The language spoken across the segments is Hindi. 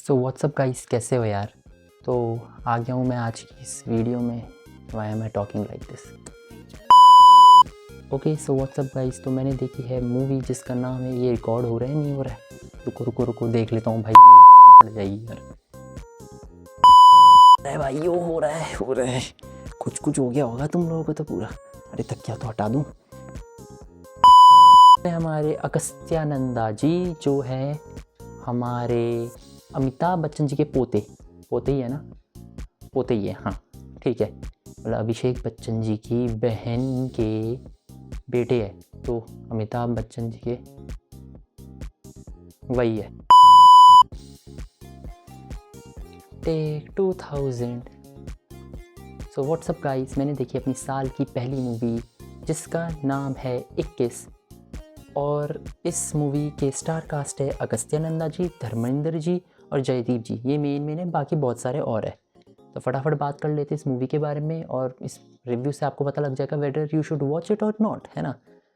सो व्हाट्सअप गाइस, कैसे हो यार। तो आ गया हूँ मैं आज की इस वीडियो में। Why am I talking like this. Okay, so what's up guys, तो मैंने देखी है मूवी जिसका नाम है, ये रिकॉर्ड हो रहा है नहीं हो रहा है, रुको रुको रुको देख लेता हूँ भाई, पड़ जाएगी यार। अरे भाई यो हो रहा है कुछ हो गया होगा तुम लोगों को तो पूरा। अरे तकिया तो हटा दूँ। हमारे अगस्त्यानंदा जी जो है हमारे अमिताभ बच्चन जी के पोते ही है ना, पोते ही है, हाँ ठीक है। मतलब अभिषेक बच्चन जी की बहन के बेटे है, तो अमिताभ बच्चन जी के वही है। टेक 2000। सो व्हाट्सअप गाइस, मैंने देखी अपनी साल की पहली मूवी जिसका नाम है 21, और इस मूवी के स्टार कास्ट है अगस्त्यानंदा जी, धर्मेंद्र जी और जयदीप जी। ये मेन है, बाकी बहुत सारे और है। तो फटाफट बात कर लेते हैं इस मूवी के बारे में, और इस रिव्यू से आपको पता लग जाएगा whether you should watch it और नॉट, है ना।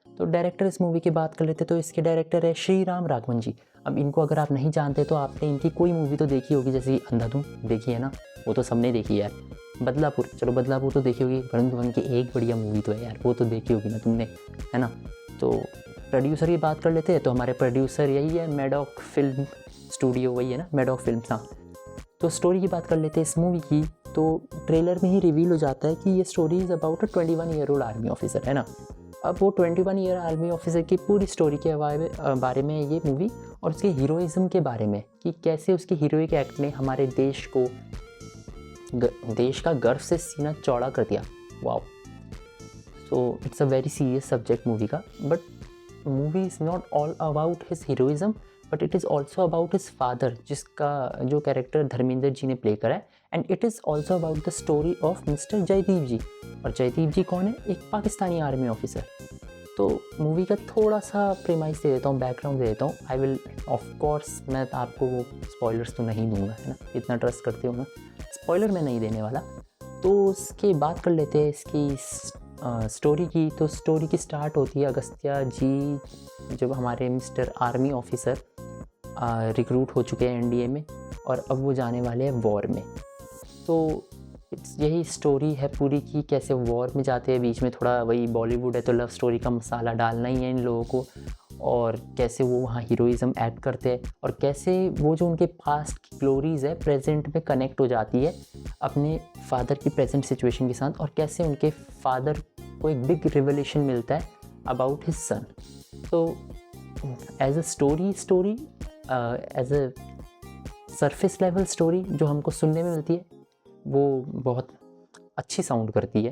तो डायरेक्टर इस मूवी की बात कर लेते, तो इसके डायरेक्टर है श्री राम राघवन जी। अब इनको अगर आप नहीं जानते तो आपने इनकी कोई मूवी तो देखी होगी, जैसे अंधाधुन देखी है ना, वो तो सबने देखी है यार। बदलापुर, चलो बदलापुर तो देखी होगी, वरुण धवन की एक बढ़िया मूवी तो है यार, वो तो देखी होगी ना तुमने, है ना। तो प्रोड्यूसर की बात कर लेते हैं, तो हमारे प्रोड्यूसर यही है, मैडॉक फिल्म स्टूडियो, वही है ना, मैडॉक फिल्म। हाँ, तो स्टोरी की बात कर लेते हैं इस मूवी की। तो ट्रेलर में ही रिवील हो जाता है कि ये story is about a 21 year old army officer, है ना। अब वो 21 ईयर आर्मी ऑफिसर की पूरी स्टोरी के बारे में ये मूवी, और उसके हीरोइज़म के बारे में कि कैसे उसकी हीरोइक एक्ट ने हमारे देश का गर्व से सीना चौड़ा कर दिया। Wow. So it's a very serious subject movie का, but movie is not all about his heroism, but it is also about his father, जिसका जो कैरेक्टर धर्मेंद्र जी ने प्ले करा है। And it is also about the story of mister Jaideep ji. और जयदीप जी कौन है? एक पाकिस्तानी आर्मी ऑफिसर। तो मूवी का थोड़ा सा प्रीमाइस दे देता हूँ, बैकग्राउंड दे देता हूँ। आई विल ऑफ कोर्स, मैं आपको वो स्पॉयलर्स तो नहीं दूंगा, है ना, इतना ट्रस्ट करते हो ना, स्पॉयलर मैं नहीं देने वाला। तो उसके बात कर लेते हैं इसकी स्टोरी की। तो स्टोरी की स्टार्ट होती है अगस्त्या जी जब हमारे मिस्टर आर्मी ऑफिसर रिक्रूट हो चुके हैं एनडीए में, और अब वो जाने वाले हैं वॉर में। तो यही स्टोरी है पूरी की, कैसे वॉर में जाते हैं। बीच में थोड़ा वही बॉलीवुड है तो लव स्टोरी का मसाला डालना ही है इन लोगों को, और कैसे वो वहाँ हीरोइज़म ऐड करते हैं, और कैसे वो जो उनके पास्ट की ग्लोरीज़ है प्रेजेंट में कनेक्ट हो जाती है अपने फादर की प्रेजेंट सिचुएशन के साथ, और कैसे उनके फादर को एक बिग रिवलेशन मिलता है अबाउट हिज सन। तो as a story as a surface level story जो हमको सुनने में मिलती है, वो बहुत अच्छी साउंड करती है।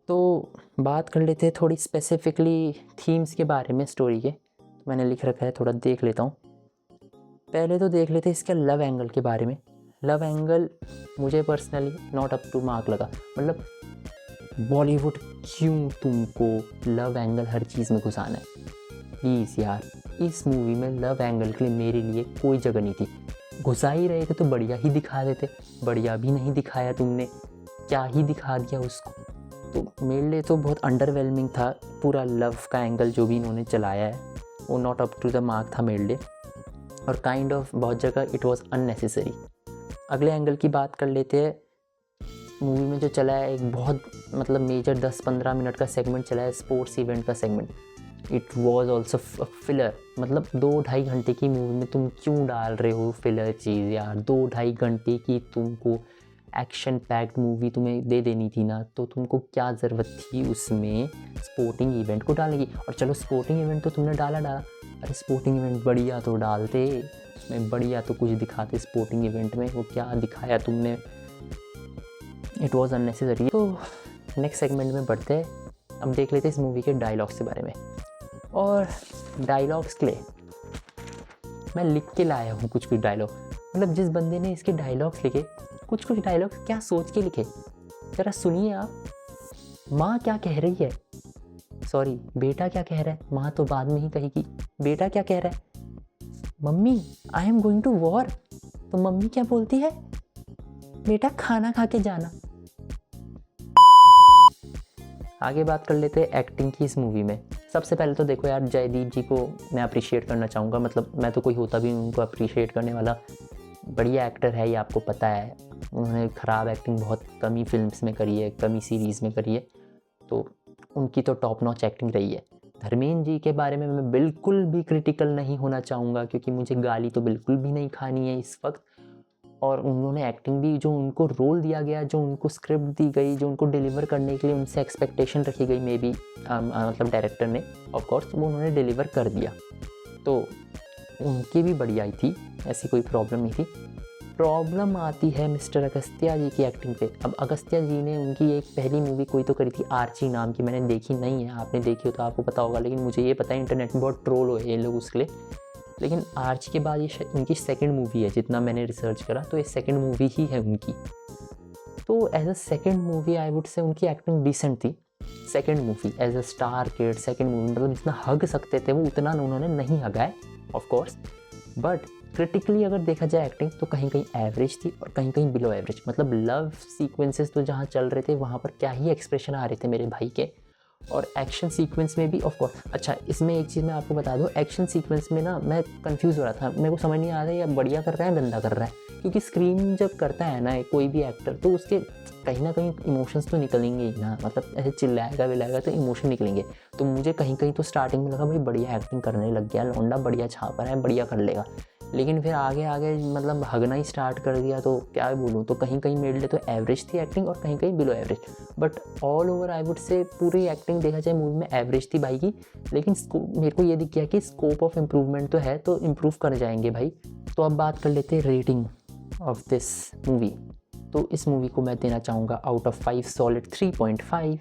तो बात कर लेते हैं थोड़ी स्पेसिफिकली थीम्स के बारे में स्टोरी के। तो मैंने लिख रखा है, थोड़ा देख लेता हूँ। पहले तो देख लेते हैं इसके लव एंगल के बारे में। लव एंगल मुझे personally not up to mark लगा। मतलब बॉलीवुड क्यों तुमको लव एंगल हर चीज़ में घुसाना है? प्लीज़ यार, इस मूवी में लव एंगल के लिए मेरे लिए कोई जगह नहीं थी। घुसा ही रहे थे तो बढ़िया ही दिखा देते, बढ़िया भी नहीं दिखाया तुमने, क्या ही दिखा दिया उसको। तो मेरे लिए तो बहुत अंडरवेलमिंग था पूरा लव का एंगल जो भी इन्होंने चलाया है, वो not up to the mark था मेरे लिए, और काइंड ऑफ बहुत जगह इट वाज अननेसेसरी। अगले एंगल की बात कर लेते हैं। मूवी में जो चला है एक बहुत मतलब मेजर 10-15 मिनट का सेगमेंट चला है, स्पोर्ट्स इवेंट का segment. It was also filler. मतलब 2-2.5 घंटे की मूवी में तुम क्यों डाल रहे हो फिलर चीज़ यार? 2-2.5 घंटे की तुमको एक्शन पैक्ड मूवी तुम्हें दे देनी थी ना, तो तुमको क्या ज़रूरत थी उसमें स्पोर्टिंग इवेंट को डालने की? और चलो स्पोर्टिंग इवेंट तो तुमने डाला, अरे स्पोर्टिंग इवेंट बढ़िया तो डालते, उसमें बढ़िया तो कुछ दिखाते स्पोर्टिंग इवेंट में। वो क्या दिखाया तुमने? It was unnecessary. तो नेक्स्ट सेगमेंट में बढ़ते हैं। अब देख लेते हैं इस मूवी के डायलॉग्स के बारे में। और डायलॉग्स के लिए मैं लिख के लाया हूँ कुछ डायलॉग। मतलब जिस बंदे ने इसके डायलॉग्स लिखे, कुछ डायलॉग्स क्या सोच के लिखे, ज़रा सुनिए आप। माँ क्या कह रही है, सॉरी बेटा क्या कह रहा है, माँ तो बाद में ही कहेगी। बेटा क्या कह रहा है? Mummy I am going to war. तो मम्मी क्या बोलती है? बेटा खाना खा के जाना। आगे बात कर लेते हैं एक्टिंग की इस मूवी में। सबसे पहले तो देखो यार, जयदीप जी को मैं अप्रिशिएट करना चाहूँगा। मतलब मैं तो कोई होता भी उनको अप्रिशिएट करने वाला, बढ़िया एक्टर है, ये आपको पता है। उन्होंने ख़राब एक्टिंग बहुत कम ही फिल्म्स में करी है, कम ही सीरीज़ में करी है, तो उनकी तो टॉप नॉच एक्टिंग रही है। धर्मेंद्र जी के बारे में मैं बिल्कुल भी क्रिटिकल नहीं होना चाहूँगा, क्योंकि मुझे गाली तो बिल्कुल भी नहीं खानी है इस वक्त। और उन्होंने एक्टिंग भी, जो उनको रोल दिया गया, जो उनको स्क्रिप्ट दी गई, जो उनको डिलीवर करने के लिए उनसे एक्सपेक्टेशन रखी गई, मे बी मतलब डायरेक्टर ने, ऑफ कोर्स वो उन्होंने डिलीवर कर दिया, तो उनकी भी बढ़िया ही थी, ऐसी कोई प्रॉब्लम नहीं थी। प्रॉब्लम आती है मिस्टर अगस्त्या जी की एक्टिंग पे। अब अगस्त्या जी ने उनकी एक पहली मूवी कोई तो करी थी आर्ची नाम की, मैंने देखी नहीं है, आपने देखी हो तो आपको पता होगा, लेकिन मुझे ये पता है इंटरनेट में बहुत ट्रोल हुए ये लोग उसके लिए। लेकिन आर्ची के बाद ये उनकी सेकंड मूवी है, जितना मैंने रिसर्च करा तो ये सेकंड मूवी ही है उनकी। तो as a second movie I would say उनकी एक्टिंग डिसेंट थी। Second movie as a star kid, second movie मतलब जितना हग सकते थे वो उतना उन्होंने नहीं हगा है ऑफ कोर्स, बट क्रिटिकली अगर देखा जाए एक्टिंग तो कहीं कहीं एवरेज थी और कहीं कहीं बिलो एवरेज। मतलब लव सीक्वेंसेस तो जहाँ चल रहे थे वहाँ पर क्या ही एक्सप्रेशन आ रहे थे मेरे भाई के, और एक्शन सीक्वेंस में भी ऑफ कोर्स। अच्छा, इसमें एक चीज़ मैं आपको बता दूँ, एक्शन सीक्वेंस में ना मैं कंफ्यूज हो रहा था, मेरे को समझ नहीं आ रहा है या बढ़िया कर रहा है गंदा कर रहा है, क्योंकि स्क्रीन जब करता है ना कोई भी एक्टर तो उसके कहीं ना कहीं इमोशंस तो निकलेंगे ही ना, मतलब ऐसे चिल्लाएगा विलाएगा तो इमोशन निकलेंगे। तो मुझे कहीं कहीं तो स्टार्टिंग में लगा भाई बढ़िया एक्टिंग करने लग गया लौंडा, बढ़िया छाप रहा है, बढ़िया कर लेगा, लेकिन फिर आगे आगे मतलब हगना ही स्टार्ट कर दिया, तो क्या बोलूँ, तो कहीं कहीं मेरे लिए तो एवरेज थी एक्टिंग और कहीं कहीं below average, but all over I would से पूरी एक्टिंग देखा जाए मूवी में एवरेज थी भाई की। लेकिन मेरे को ये दिख गया कि स्कोप ऑफ इम्प्रूवमेंट तो है, तो इम्प्रूव कर जाएंगे भाई। तो अब बात कर लेते हैं रेटिंग ऑफ दिस मूवी। तो इस मूवी को मैं देना चाहूँगा आउट ऑफ 5 सॉलिड 3.5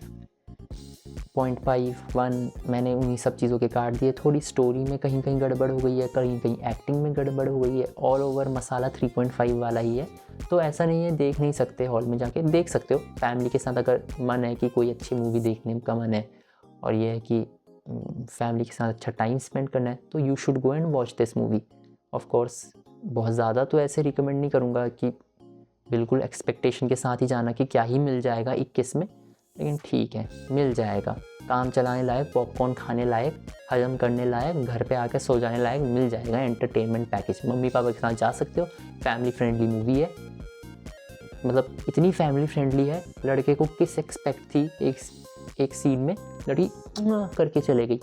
मैंने उन्हीं सब चीज़ों के काट दिए। थोड़ी स्टोरी में कहीं कहीं गड़बड़ हो गई है, कहीं कहीं एक्टिंग में गड़बड़ हो गई है, ऑल ओवर मसाला 3.5 वाला ही है। तो ऐसा नहीं है देख नहीं सकते, हॉल में जाके देख सकते हो फैमिली के साथ, अगर मन है कि कोई अच्छी मूवी देखने का मन है और ये है कि फैमिली के साथ अच्छा टाइम स्पेंड करना है, तो you should go and watch this movie. Of course बहुत ज़्यादा तो ऐसे रिकमेंड नहीं करूँगा कि बिल्कुल एक्सपेक्टेशन के साथ ही जाना कि क्या ही मिल जाएगा 21 में, लेकिन ठीक है मिल जाएगा, काम चलाने लायक, पॉपकॉर्न खाने लायक, हजम करने लायक, घर पे आकर सो जाने लायक मिल जाएगा। एंटरटेनमेंट पैकेज, मम्मी पापा के साथ जा सकते हो, फैमिली फ्रेंडली मूवी है, मतलब इतनी फैमिली फ्रेंडली है, लड़के को किस एक्सपेक्ट थी एक सीन में लड़की करके चले गई,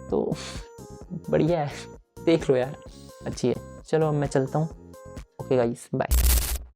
तो बढ़िया है, देख लो यार, अच्छी है। चलो अब मैं चलता हूँ, ओके गाइस बाय।